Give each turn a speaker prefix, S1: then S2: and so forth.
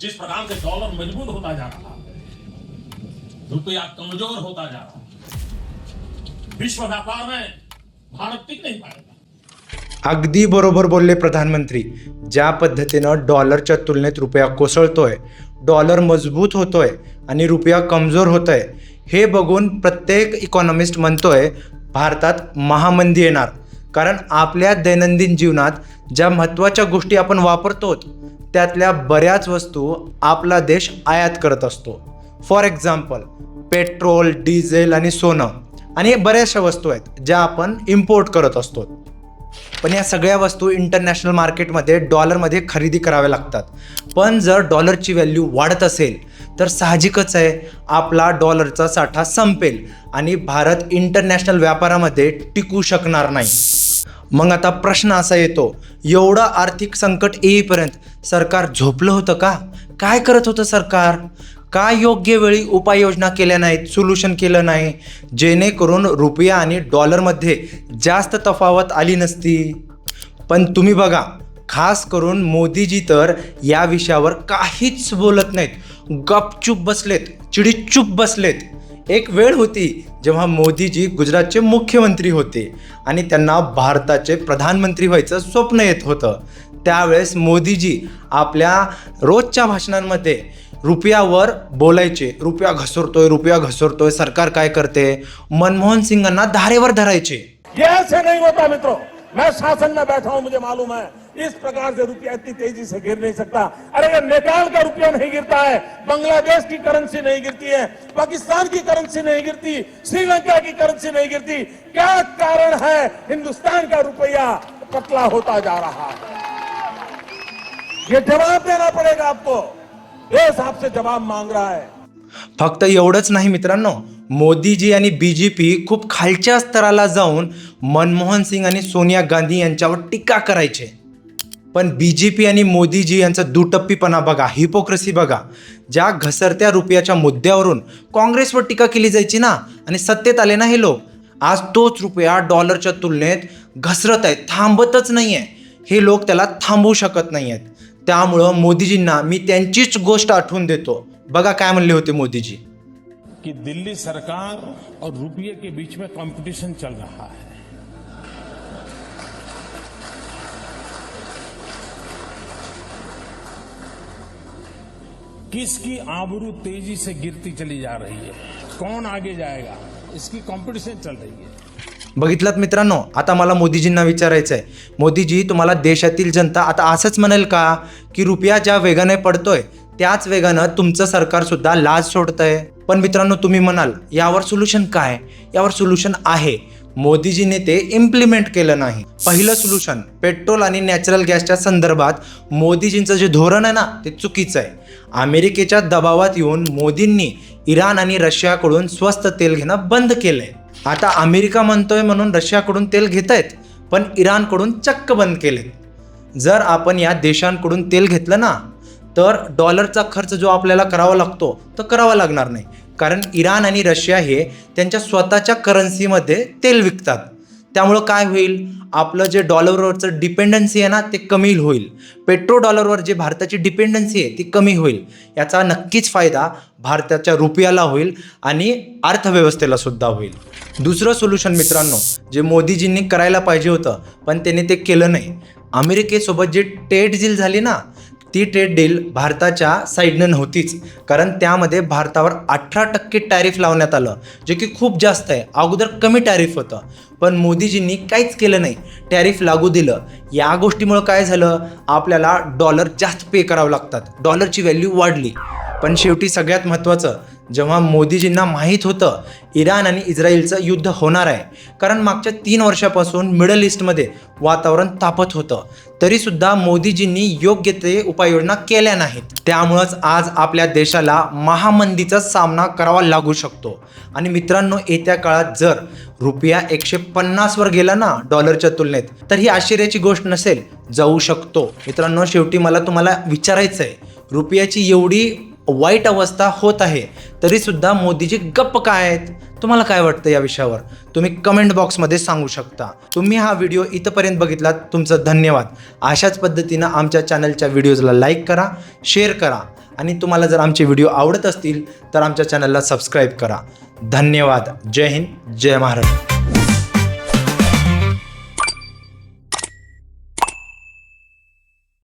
S1: जिस प्रकार से डॉलर मजबूत होता जा रहा है, रुपया कमजोर होता जा रहा है, विश्व व्यापार में भारत टिक नहीं पाएगा।
S2: अगदी बरोबर बोलले प्रधानमंत्री। ज्या पद्धतीनं डॉलरच्या तुलनेत रुपया कोसळतोय, डॉलर मजबूत होतोय आणि रुपया कमजोर होतोय, हे बघून प्रत्येक इकॉनॉमिस्ट म्हणतोय भारतात महामंदी येणार। कारण आपल्या दैनंदिन जीवनात ज्या महत्त्वाच्या गोष्टी आपण वापरतो त्यातल्या बऱ्याच वस्तू आपला देश आयात करत असतो। फॉर एक्झाम्पल पेट्रोल, डिझेल आणि सोनं आणि बऱ्याचशा वस्तू आहेत ज्या आपण इम्पोर्ट करत असतो। पण या सगळ्या वस्तू इंटरनॅशनल मार्केटमध्ये डॉलरमध्ये खरेदी कराव्या लागतात। पण जर डॉलरची व्हॅल्यू वाढत असेल तर साहजिकच आहे आपला डॉलरचा साठा संपेल आणि भारत इंटरनॅशनल व्यापारामध्ये टिकू शकणार नाही। मग आता प्रश्न असा येतो, एवढं आर्थिक संकट येईपर्यंत सरकार झोपलं होतं का? काय करत होतं सरकार? का योग्य वेळी उपाययोजना केल्या नाहीत, सोल्युशन केलं नाही, जेणेकरून रुपया आणि डॉलरमध्ये जास्त तफावत आली नसती? पण तुम्ही बघा, खास करून मोदीजी तर या विषयावर काहीच बोलत नाहीत, गपचूप बसलेत, चिडीचूप बसलेत। एक वेळ होती जेव्हा मोदीजी गुजरातचे मुख्यमंत्री होते आणि त्यांना भारताचे प्रधानमंत्री व्हायचं स्वप्न येत होतं। त्यावेळेस मोदीजी आपल्या रोजच्या भाषणांमध्ये रुपयावर बोलायचे, रुपया घसरतोय, सरकार काय करते, मनमोहन सिंगांना धारेवर धरायचे।
S3: ये ऐसे नहीं होता मित्रों, मैं शासन में बैठा हूं, मुझे मालूम है इस प्रकार से रुपया इतनी तेजी से गिर नहीं सकता। अरे ये नेपाल का रुपया नहीं गिरता है, बांग्लादेश की करेंसी नहीं गिरती है, पाकिस्तान की करेंसी नहीं गिरती, श्रीलंका की करेंसी नहीं गिरती। क्या कारण है हिंदुस्तान का रुपया पतला होता जा रहा है? ये जवाब देना पड़ेगा आपको, देश आपसे जवाब मांग रहा है।
S2: फक्त एवढंच नाही मित्रांनो, मोदीजी आणि बीजेपी खूप खालच्या स्तराला जाऊन मनमोहन सिंग आणि सोनिया गांधी यांच्यावर टीका करायचे। पण बीजेपी आणि मोदीजी यांचा दुटप्पीपणा बघा, हिपोक्रेसी बघा। ज्या घसरत्या रुपयाच्या मुद्द्यावरून काँग्रेसवर टीका केली जायची ना आणि सत्तेत आले ना हे लोक, आज तोच रुपया डॉलरच्या तुलनेत घसरत आहे, थांबतच नाही आहे। हे लोक त्याला थांबवू शकत नाही आहेत। त्यामुळं मोदीजींना मी त्यांचीच गोष्ट आठवून देतो। बघा काय म्हणले होते मोदीजी
S1: कि दिल्ली सरकार और रुपये के बीच में कंपटीशन चल रहा है। किसकी आबरू तेजी से गिरती चली जा रही है, कौन आगे जाएगा, इसकी कंपटीशन चल रही है।
S2: बघितलात मित्रांनो, आता मला मोदीजींना विचारायचं आहे, मोदीजी तुम्हाला देशातील जनता आता असंच म्हणेल का की रुपया ज्या वेगाने पडतोय त्याच वेगानं तुमचं सरकार सुद्धा लाज सोडतंय? पण मित्रांनो तुम्ही म्हणाल यावर सोल्युशन काय? यावर सोल्युशन आहे, मोदीजीने ते इम्प्लिमेंट केलं नाही। पहिलं सोल्युशन, पेट्रोल आणि नॅचरल गॅसच्या संदर्भात मोदीजींचं जे धोरण आहे ना ते चुकीचं आहे। अमेरिकेच्या दबावात येऊन मोदींनी इराण आणि रशियाकडून स्वस्त तेल घेणं बंद केलंय। आता अमेरिका म्हणतोय म्हणून रशियाकडून तेल घेत आहेत, पण इराणकडून चक्क बंद केलेत। जर आपण या देशांकडून तेल घेतलं ना तर डॉलरचा खर्च जो आपल्याला करावा लागतो तो करावा लागणार नाही, कारण इराण आणि रशिया हे त्यांच्या स्वतःच्या करन्सीमध्ये तेल विकतात। त्यामुळं काय होईल, आपलं जे डॉलरवरचं डिपेंडन्सी आहे ना ते कमी होईल, पेट्रो डॉलरवर जे भारताची डिपेंडन्सी आहे ती कमी होईल। याचा नक्कीच फायदा भारताच्या रुपयाला होईल आणि अर्थव्यवस्थेला सुद्धा होईल। दुसरं सोल्युशन मित्रांनो जे मोदीजींनी करायला पाहिजे होतं पण त्यांनी ते केलं नाही, अमेरिकेसोबत जी ट्रेड डील झाली ना ती ट्रेड डील भारताच्या साईडनं नव्हतीच, कारण त्यामध्ये भारतावर 18% टॅरिफ लावण्यात आलं, जे की खूप जास्त आहे। अगोदर कमी टॅरिफ होतं पण मोदीजींनी काहीच केलं नाही, टॅरिफ लागू दिलं। या गोष्टीमुळे काय झालं, आपल्याला डॉलर जास्त पे करावं लागतात, डॉलरची व्हॅल्यू वाढली। पण शेवटी सगळ्यात महत्त्वाचं, जेव्हा मोदीजींना माहीत होतं इराण आणि इस्रायलचं युद्ध होणार आहे, कारण मागच्या 3 वर्षापासून मिडल ईस्टमध्ये वातावरण तापत होतं, तरीसुद्धा मोदीजींनी योग्य ते उपाययोजना केल्या नाहीत। त्यामुळंच आज आपल्या देशाला महामंदीचा सामना करावा लागू शकतो। आणि मित्रांनो येत्या काळात जर रुपया 150वर गेला ना डॉलरच्या तुलनेत तर ही आश्चर्याची गोष्ट नसेल, जाऊ शकतो। मित्रांनो शेवटी मला तुम्हाला विचारायचं आहे, रुपयाची एवढी वाईट अवस्था होत आहे तरीसुद्धा मोदीजी गप्प काय आहेत? तुम्हाला काय वाटतं या विषयावर? तुम्ही कमेंट बॉक्समध्ये सांगू शकता। तुम्ही हा व्हिडिओ इथपर्यंत बघितलात, तुमचं धन्यवाद। अशाच पद्धतीनं आमच्या चॅनलच्या व्हिडिओजला लाईक करा, शेअर करा आणि तुम्हाला जर आमचे व्हिडिओ आवडत असतील तर आमच्या चॅनलला सबस्क्राईब करा. धन्यवाद. जय हिंद, जय महाराष्ट्र.